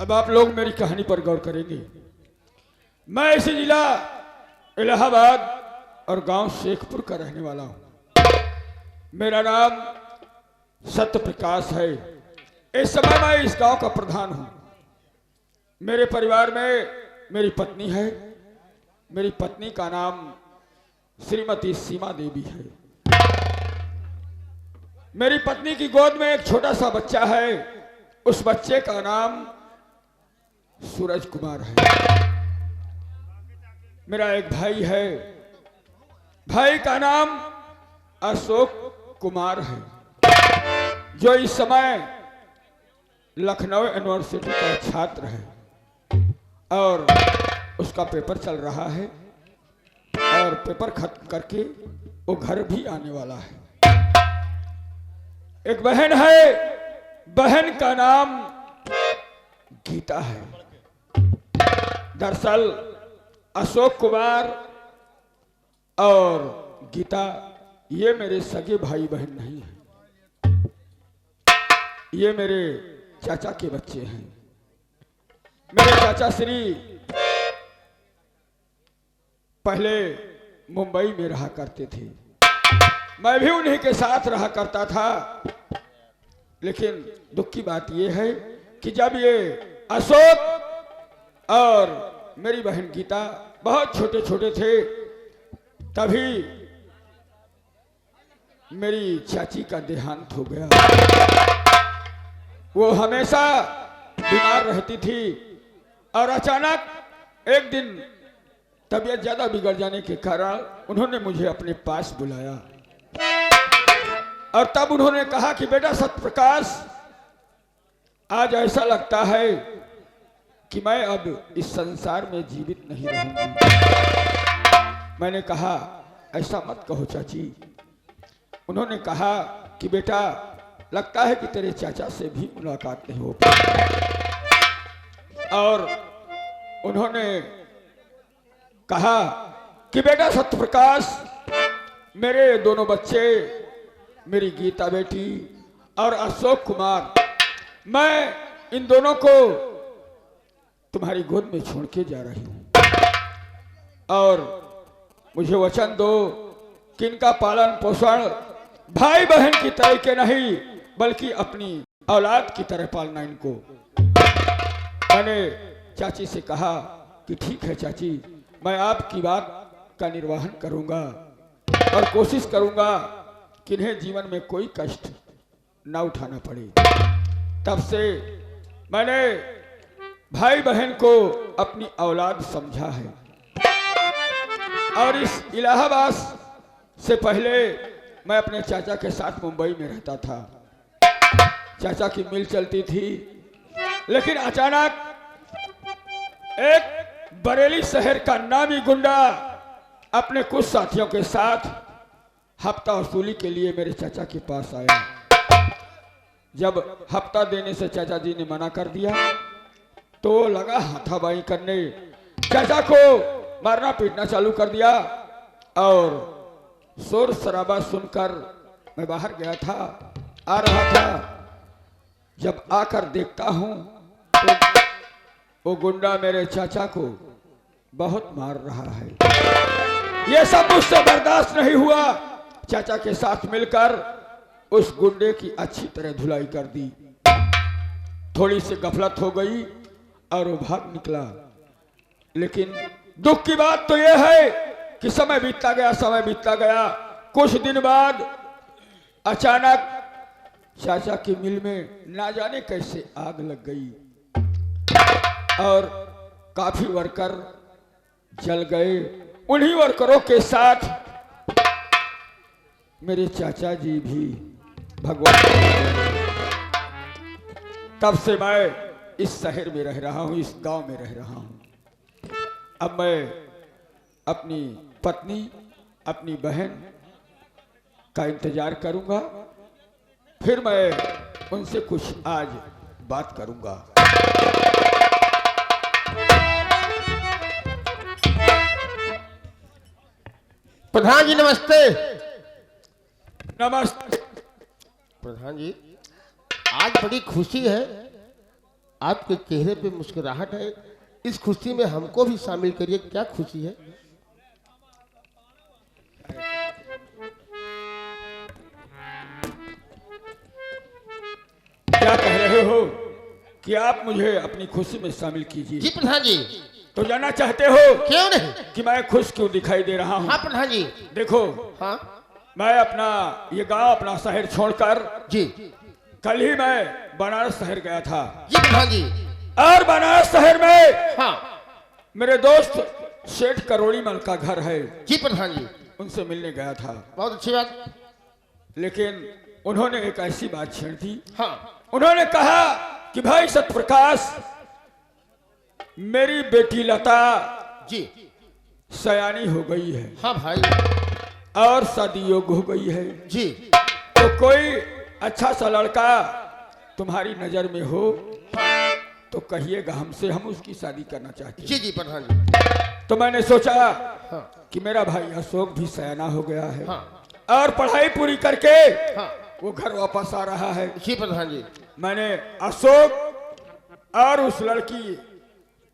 अब आप लोग मेरी कहानी पर गौर करेंगे। मैं इसी जिला इलाहाबाद और गांव शेखपुर का रहने वाला हूं। मेरा नाम सत्य प्रकाश है। इस समय मैं इस गांव का प्रधान हूं। मेरे परिवार में मेरी पत्नी है। मेरी पत्नी का नाम श्रीमती सीमा देवी है। मेरी पत्नी की गोद में एक छोटा सा बच्चा है। उस बच्चे का नाम सूरज कुमार है। मेरा एक भाई है। भाई का नाम अशोक कुमार है, जो इस समय लखनऊ यूनिवर्सिटी का छात्र है और उसका पेपर चल रहा है और पेपर खत्म करके वो घर भी आने वाला है। एक बहन है। बहन का नाम गीता है। दरअसल अशोक कुमार और गीता ये मेरे सगे भाई बहन नहीं हैं। ये मेरे चाचा के बच्चे हैं। मेरे चाचा श्री पहले मुंबई में रहा करते थे। मैं भी उन्हीं के साथ रहा करता था। लेकिन दुख की बात यह है कि जब ये अशोक और मेरी बहन गीता बहुत छोटे छोटे थे, तभी मेरी चाची का देहांत हो गया। वो हमेशा बीमार रहती थी और अचानक एक दिन तबीयत ज्यादा बिगड़ जाने के कारण उन्होंने मुझे अपने पास बुलाया और तब उन्होंने कहा कि बेटा सत्यप्रकाश, आज ऐसा लगता है कि मैं अब इस संसार में जीवित नहीं रहूंगी। मैंने कहा ऐसा मत कहो चाची। उन्होंने कहा कि बेटा लगता है कि तेरे चाचा से भी मुलाकात नहीं हो पाई। और उन्होंने कहा कि बेटा सत्यप्रकाश, मेरे दोनों बच्चे, मेरी गीता बेटी और अशोक कुमार, मैं इन दोनों को तुम्हारी गोद में छोड़ के जा रही हूं और मुझे वचन दो कि इनका पालन पोषण भाई बहन की तरह के नहीं बल्कि अपनी औलाद की तरह पालना इनको। मैंने चाची से कहा कि ठीक है चाची, मैं आपकी बात का निर्वहन करूंगा और कोशिश करूंगा कि इन्हें जीवन में कोई कष्ट ना उठाना पड़े। तब से मैंने भाई बहन को अपनी औलाद समझा है। और इस इलाहाबाद से पहले मैं अपने चाचा के साथ मुंबई में रहता था। चाचा की मिल चलती थी, लेकिन अचानक एक बरेली शहर का नामी गुंडा अपने कुछ साथियों के साथ हफ्ता वसूली के लिए मेरे चाचा के पास आया। जब हफ्ता देने से चाचा जी ने मना कर दिया तो लगा हाथापाई करने। चाचा को मारना पीटना चालू कर दिया और शोर शराबा सुनकर मैं बाहर गया था, आ रहा था। जब आकर देखता हूं तो वो गुंडा मेरे चाचा को बहुत मार रहा है। यह सब मुझसे बर्दाश्त नहीं हुआ। चाचा के साथ मिलकर उस गुंडे की अच्छी तरह धुलाई कर दी। थोड़ी सी गफलत हो गई और वो भाग निकला। लेकिन दुख की बात तो यह है कि समय बीतता गया, समय बीतता गया। कुछ दिन बाद अचानक चाचा की मिल में ना जाने कैसे आग लग गई और काफी वर्कर जल गए। उन्हीं वर्करों के साथ मेरे चाचा जी भी भगवान। तब से मैं इस शहर में रह रहा हूं, इस गांव में रह रहा हूं। अब मैं अपनी पत्नी, अपनी बहन का इंतजार करूंगा, फिर मैं उनसे कुछ आज बात करूंगा। प्रधान जी नमस्ते। नमस्ते प्रधान जी, आज बड़ी खुशी है आपके चेहरे पे मुस्कुराहट है, इस खुशी में हमको भी शामिल करिए। क्या खुशी है? क्या कह रहे हो कि आप मुझे अपनी खुशी में शामिल कीजिए? जी प्रधान जी। तो जानना चाहते हो क्यों नहीं? कि मैं खुश क्यों दिखाई दे रहा हूँ? हाँ प्रधान जी। देखो, हाँ मैं अपना ये गांव, अपना शहर छोड़कर जी। कल ही मैं बनारस शहर गया था। जी प्रधान जी। और बनारस शहर में हाँ मेरे दोस्त सेठ करोड़ी मल का घर है, जी प्रधान जी। उनसे मिलने गया था। बहुत अच्छी बात। लेकिन उन्होंने एक ऐसी बात छेड़ दी। हाँ उन्होंने कहा कि भाई सत्यप्रकाश, मेरी बेटी लता जी। सयानी हो गई है हाँ भाई और शादी योग्य हो गई है। जी। तो कोई अच्छा सा लड़का तुम्हारी नजर में हो तो कहिएगा हमसे, हम उसकी शादी करना चाहते हैं। जी जी प्रधान जी। तो मैंने सोचा हाँ कि मेरा भाई अशोक भी सयाना हो गया है हाँ और पढ़ाई पूरी करके हाँ वो घर वापस आ रहा है। जी प्रधान जी। मैंने अशोक और उस लड़की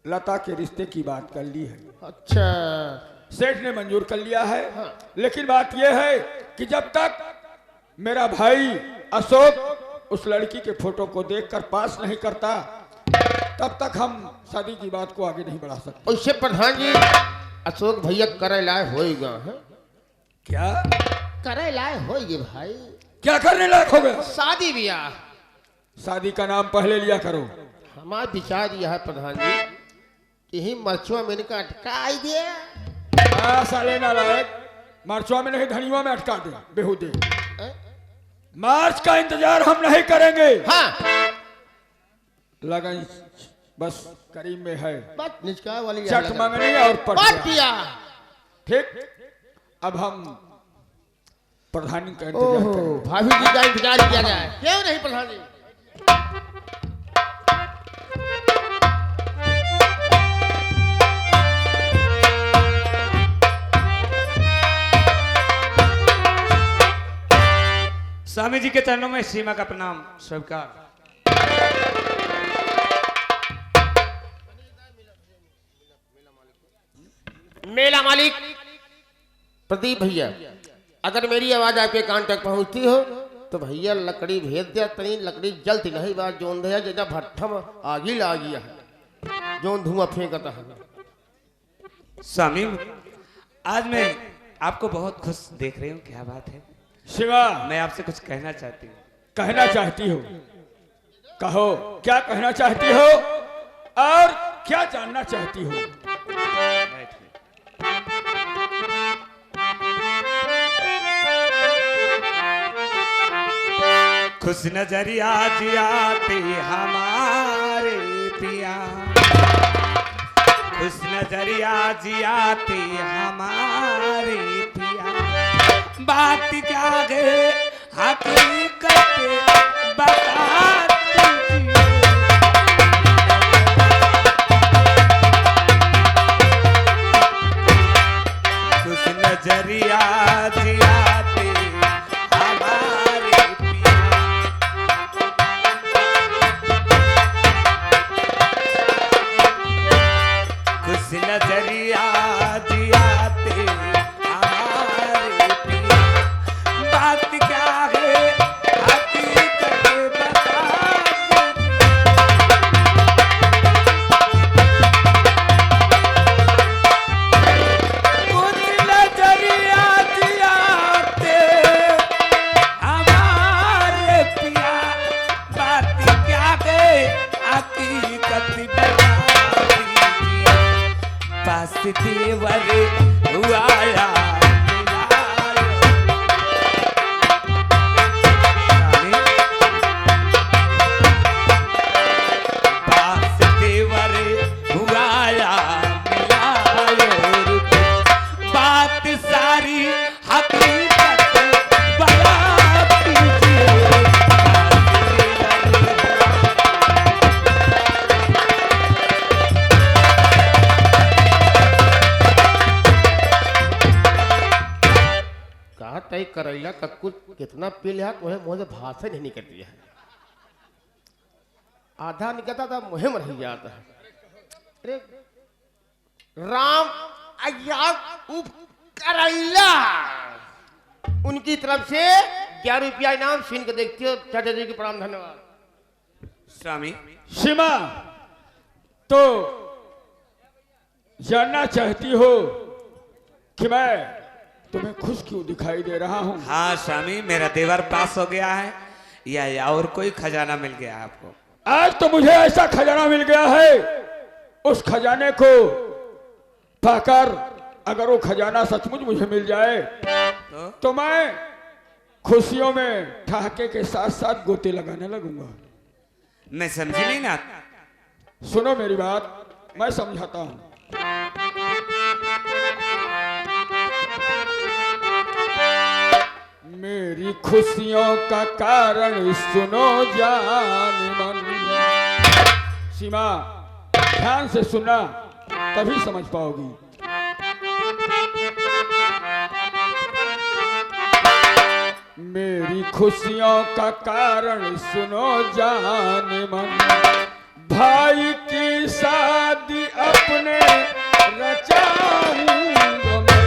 लता के रिश्ते की बात कर ली है। अच्छा। सेठ ने मंजूर कर लिया है। हाँ। लेकिन बात यह है कि जब तक मेरा भाई अशोक उस लड़की के फोटो को देखकर पास नहीं करता, तब तक हम शादी की बात को आगे नहीं बढ़ा सकते। उससे प्रधान जी अशोक भैया करे लाए होएगा है? क्या करे लाए होएगे भाई। क्या करने लायक हो गया? शादी ब्याह। शादी का नाम पहले लिया करो। हमारा विचार यह है प्रधान जी कि ही मरचुआ मैंने का अटकाई दे। साले नालायक, मार्चवा में नहीं धनिया में अटका दे बेहूदे। मार्च का इंतजार हम नहीं करेंगे। हाँ लगन बस करीब में है। बात निचका वाली चट मंगनी और बात पटिया। किया। ठीक, अब हम प्रधानी का इंतजार ओहो करेंगे। भाभी जी का इंतजार किया जाए। क्यों नहीं प्रधान जी? स्वामी जी के चरणों में सीमा का प्रणाम स्वीकार। मेला मालिक प्रदीप भैया, अगर मेरी आवाज आपके कान तक पहुंचती हो तो भैया लकड़ी भेज दिया। तनी लकड़ी जलती नहीं बात जोन दिया जैसा भट्ठम आगी ला गया है जोन धुआं फेंकता है। स्वामी, आज मैं आपको बहुत खुश देख रही हूँ। क्या बात है? शिवा, मैं आपसे कुछ कहना चाहती हूँ। कहना चाहती हो? कहो, क्या कहना चाहती हो और क्या जानना चाहती हो? बैठिए। खुश नजरिया जियाते हमारे पिया, खुश नजरिया जियाते हमारे पिया, बात क्या है हकीकत बता दीजिए। खुश नजरिया जियाते हमारे पिया, खुश नजरिया जियाते हमारे पिया, बात क्या है हकीकत बता दीजिए। खुश नजरिया जियाते हमारे पिया, बात क्या है हकीकत बता दीजिए। पास देवर हुआया पास देवर हुआया मिलायो, बात सारी हकीकत बता दीजिए। कहा तय करैला का कुछ कितना पी लिया तुम्हें मुझे भाषा नहीं कर दिया है। आधा निकलता था मुहिम रह जाता है। अरे राम अय्याब करैला उनकी तरफ से 11 रुपया इनाम। सीन को देखते हो। चाचा जी की प्रणाम, धन्यवाद। स्वामी सीमा, तो जानना चाहती हो कि मैं तुम्हें खुश क्यों दिखाई दे रहा हूं? हाँ स्वामी, मेरा देवर पास हो गया है या और कोई खजाना मिल गया आपको? आज तो मुझे ऐसा खजाना मिल गया है, उस खजाने को पाकर अगर वो खजाना सचमुच मुझे मिल जाए तो मैं खुशियों में ठहाके के साथ साथ गोते लगाने लगूंगा। मैं समझी नहीं ना। सुनो मेरी बात, मैं समझाता हूं। मेरी खुशियों का कारण सुनो जान मन। सीमा, ध्यान से सुनना, तभी समझ पाओगी। मेरी खुशियों का कारण सुनो जान मन, भाई की शादी अपने रचाऊंगा मैं।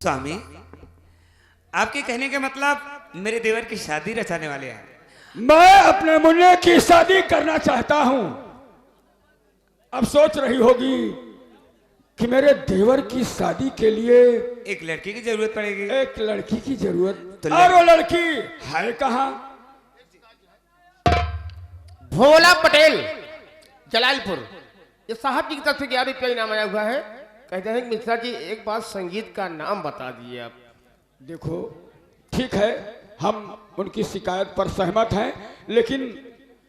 स्वामी, आपके कहने का मतलब मेरे देवर की शादी रचाने वाले हैं? मैं अपने मुन्ने की शादी करना चाहता हूं। अब सोच रही होगी कि मेरे देवर की शादी के लिए एक लड़की की जरूरत पड़ेगी। एक लड़की की जरूरत, तो और वो लड़की है कहाँ? भोला पटेल, जलालपुर। ये साहब जी की तरफ से 11 रुपया इनाम आया हुआ है। कहते हैं मिश्रा जी एक बार संगीत का नाम बता दिए आप। देखो, ठीक है, हम उनकी शिकायत पर सहमत हैं, लेकिन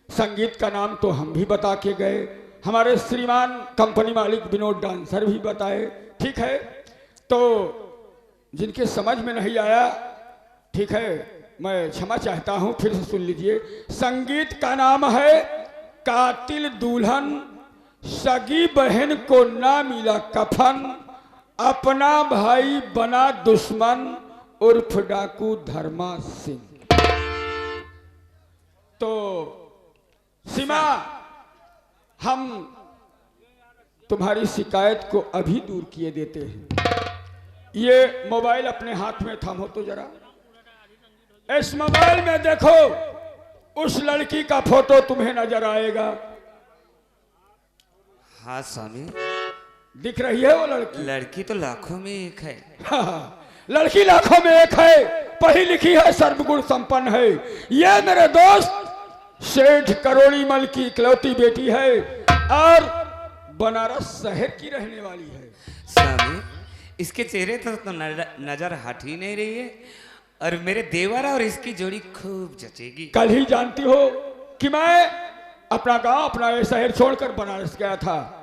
संगीत का नाम तो हम भी बता के गए, हमारे श्रीमान कंपनी मालिक विनोद डांसर भी बताए। ठीक है, तो जिनके समझ में नहीं आया, ठीक है, मैं क्षमा चाहता हूं, फिर से सुन लीजिए। संगीत का नाम है कातिल दुल्हन, सगी बहन को ना मिला कफन, अपना भाई बना दुश्मन, उर्फ डाकू धर्मा सिंह। तो सीमा, हम तुम्हारी शिकायत को अभी दूर किए देते हैं। ये मोबाइल अपने हाथ में थामो तो जरा। इस मोबाइल में देखो, उस लड़की का फोटो तुम्हें नजर आएगा। हाँ स्वामी, दिख रही है वो लड़की? लड़की तो लाखों में एक है। हाँ, लड़की लाखों में एक है, पढ़ी लिखी है, सर्वगुण संपन्न है। ये मेरे दोस्त सेठ करोड़ी मल की इकलौती बेटी है और बनारस शहर की रहने वाली है। स्वामी, इसके चेहरे तो नजर हट ही नहीं रही है, और मेरे देवर और इसकी जोड़ी खूब जचेगी। कल ही जानती हो कि मैं अपना गांव, अपना ये शहर छोड़कर बनारस गया था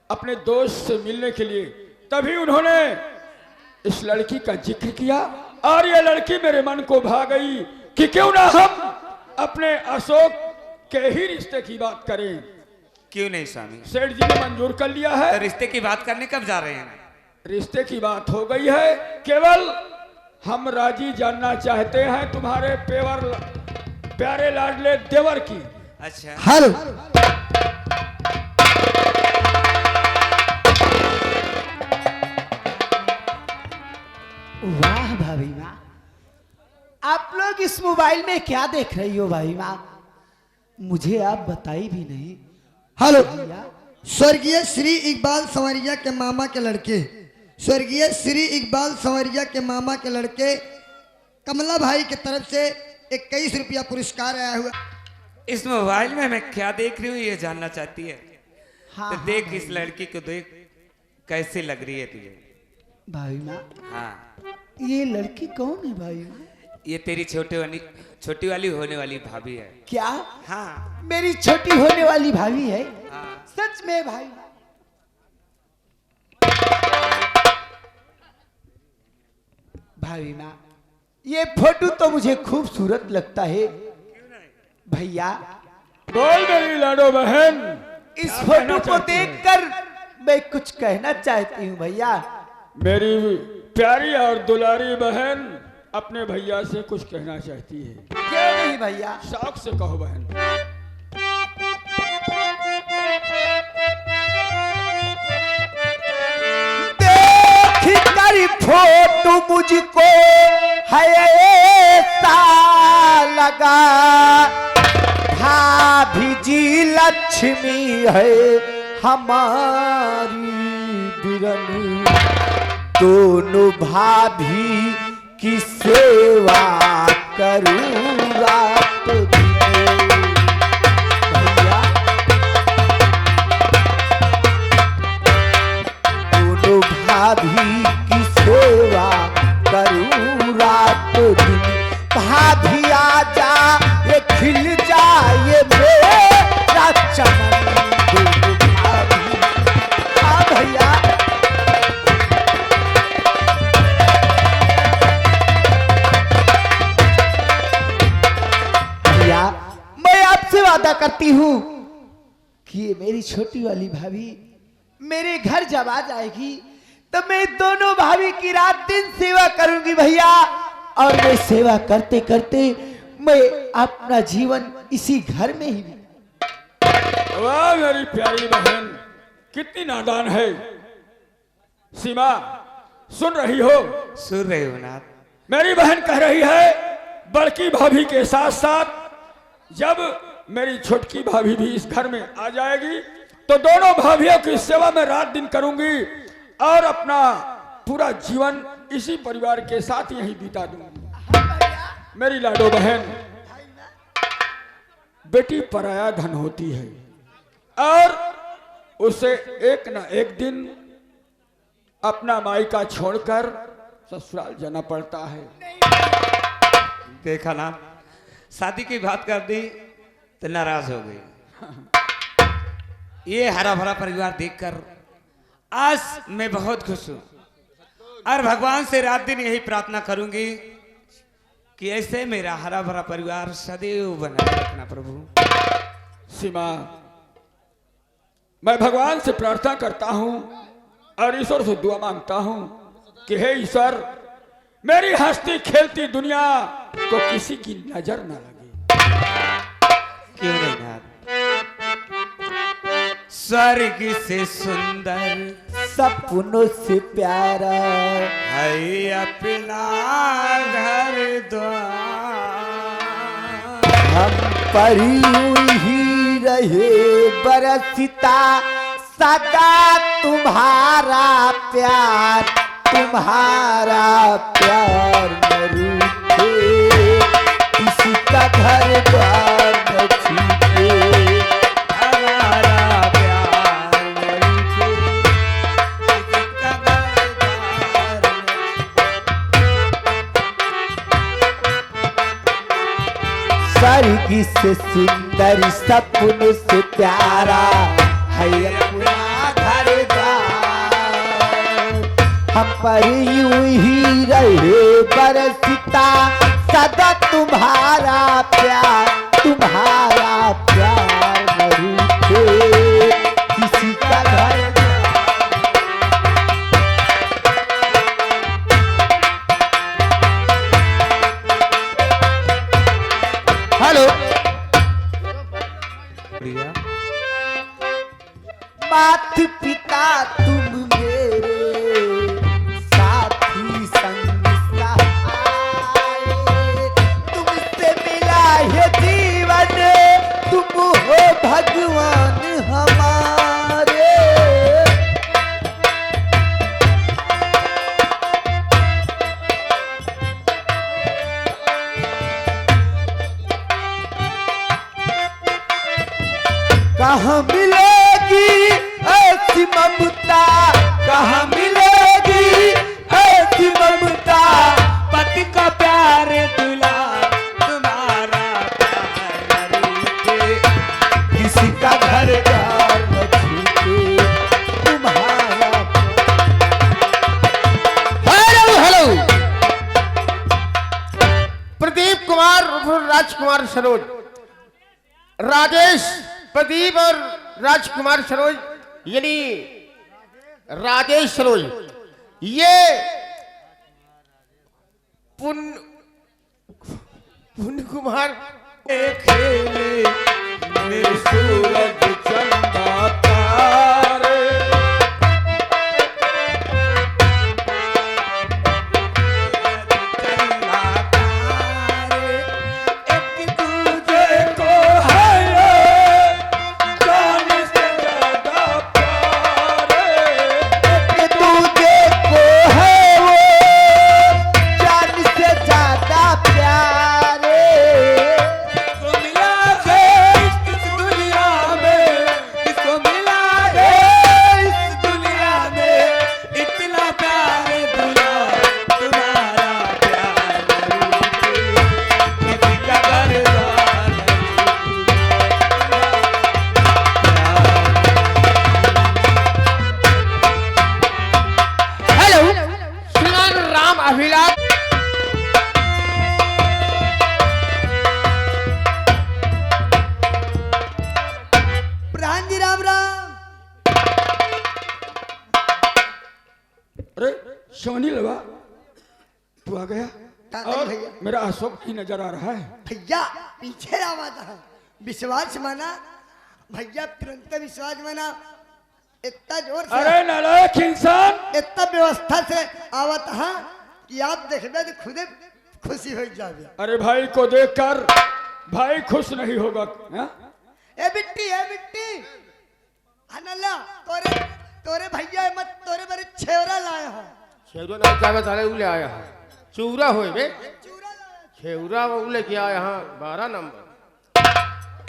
अपने दोस्त से मिलने के लिए। तभी उन्होंने इस लड़की का जिक्र किया और ये लड़की मेरे मन को भा गई कि क्यों ना हम अपने अशोक के ही रिश्ते की बात करें। क्यों नहीं स्वामी? सेठ जी ने मंजूर कर लिया तो है। रिश्ते की बात करने कब जा रहे हैं? रिश्ते की बात हो गई है, केवल हम राजी जानना चाहते हैं तुम्हारे प्यारे लाडले देवर की। अच्छा, हेलो वाह भाभी माँ, आप लोग इस मोबाइल में क्या देख रही हो भाई माँ? मुझे आप बताई भी नहीं। हेलो, भैया स्वर्गीय श्री इकबाल संवरिया के मामा के लड़के, स्वर्गीय श्री इकबाल संवरिया के मामा के लड़के कमला भाई की तरफ से 21 रुपया पुरस्कार आया हुआ। इस मोबाइल में मैं क्या देख रही हूँ ये जानना चाहती है? हाँ, तो देख इस लड़की को देख, कैसे लग रही है तुझे? भाई माँ, हाँ, ये लड़की कौन है भाई माँ? ये तेरी छोटी वाली होने वाली भाभी है। क्या हाँ मेरी छोटी होने वाली भाभी है? हाँ, सच में भाई माँ? भाभी माँ, ये फोटो तो मुझे खूबसूरत लगता है भैया। बोल मेरी लाडो बहन, इस क्या कहना फोटो को चाहती है? देखकर मैं कुछ कहना चाहती हूँ भैया। मेरी प्यारी और दुलारी बहन अपने भैया से कुछ कहना चाहती है। क्यों नहीं भैया? शौक से कहो बहन। देख कर फोटो मुझको है ऐसा लगा, भाभी जी लक्ष्मी है हमारी बिरनी, दोनों भाभी की सेवा करूँ रात दिन। भैया दोनों भाभी की सेवा करूँ रात दिन, भाभी आजा ये खिल जाए मेरा चमन, दोनों भाभी। हाँ भैया, मैं आपसे वादा करती हूँ कि ये मेरी छोटी वाली भाभी मेरे घर जब आ जाएगी तो मैं दोनों भाभी की रात दिन सेवा करूंगी भैया। और मैं सेवा करते करते मैं अपना जीवन इसी घर में ही। वाह मेरी प्यारी बहन, कितनी नादान है। सीमा सुन रही हो? सुन रहे हो ना? मेरी बहन कह रही है बड़की भाभी के साथ साथ जब मेरी छोटकी भाभी भी इस घर में आ जाएगी तो दोनों भाभियों की सेवा में रात दिन करूंगी और अपना पूरा जीवन इसी परिवार के साथ यहीं बिता दूंगी। मेरी लाडो बहन, बेटी पराया धन होती है और उसे एक न एक दिन अपना मायका छोड़कर ससुराल जाना पड़ता है। देखा ना, शादी की बात कर दी तो नाराज हो गई। ये हरा भरा परिवार देखकर आज मैं बहुत खुश हूं और भगवान से रात दिन यही प्रार्थना करूंगी कि ऐसे मेरा हरा भरा परिवार सदैव बनाए रखना प्रभु। सीमा, मैं भगवान से प्रार्थना करता हूं और ईश्वर से दुआ मांगता हूं कि हे ईश्वर, मेरी हंसती खेलती दुनिया को किसी की नजर न लगे। क्यों नहीं यार? स्वर्ग से सुंदर सपनों से प्यारा है अपना घर द्वार, हम पर यूं ही रहे बरसता सदा तुम्हारा प्यार, तुम्हारा प्यार न रूठे, किसी का घर द्वार न छूटे, हमारा प्यार न रूठे, किसी का घर द्वार न। स्वर्ग से सुंदर सपनों से प्यारा है अपना घर द्वार, हम पर यूं ही रहे बरसता सदा तुम्हारा प्यार, तुम्हारा प्यार न रूठे। दिया। मात पिता तुम मेरे साथी संग सहाय, तुमसे मिला है जीवन, तुम हो भगवान हमारे। कहाँ मिलेगी ऐसी ममता, कहाँ मिलेगी ऐसी ममता, पति का प्यार दुलार तुम्हारा प्यार रूठे, किसी का घर द्वार न छूटे तुम्हारा। हेलो हेलो, प्रदीप कुमार उर्फ राजकुमार सरोज, राजेश प्रदीप और राजकुमार सरोज यानी राजेश सरोज, ये पुण्य कुमार खेले मेरे सूरज चंदा तारे, एक दूजे को है जान से ज्यादा प्यारे, एक दूजे को है वो जान से ज्यादा प्यारे। किसको मिला है इस दुनिया में, किसको मिला है इस दुनिया में इतना प्यार दुला तुम्हारा प्यार रूठे, किसी का घर द्वार न हेलो श्रीमान राम अभिलाष, प्रधान जी राम राम। अरे सोनी लगा तू आ गया ताता और भैया। मेरा अशोक ही नजर आ रहा है। भैया पीछे आवा था, विश्वास माना भैया, तुरंत विश्वास माना, इतना जोर से अरे नालायक इंसान, इतना व्यवस्था से आवत हा कि आप देखबे तो खुदे खुशी हो जावे। अरे भाई को देखकर भाई खुश नहीं होगा हाँ? ए बिट्टी अनल्ला, तोरे तोरे भैया मत तोरे बारे छेवरा लाया हा, छेवरा नहीं क्या बता रहे, उले आया है चूरा होए बे, चूरा लाया। छेवरा वो उले क्या यहाँ 12 नंबर।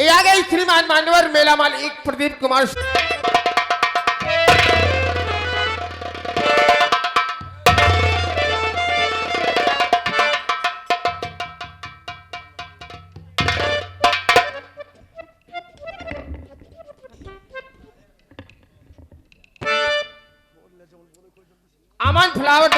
ये आ गए श्रीमान मान्यवर मेला मालिक प्रदीप कुमार। अमन फ्लावर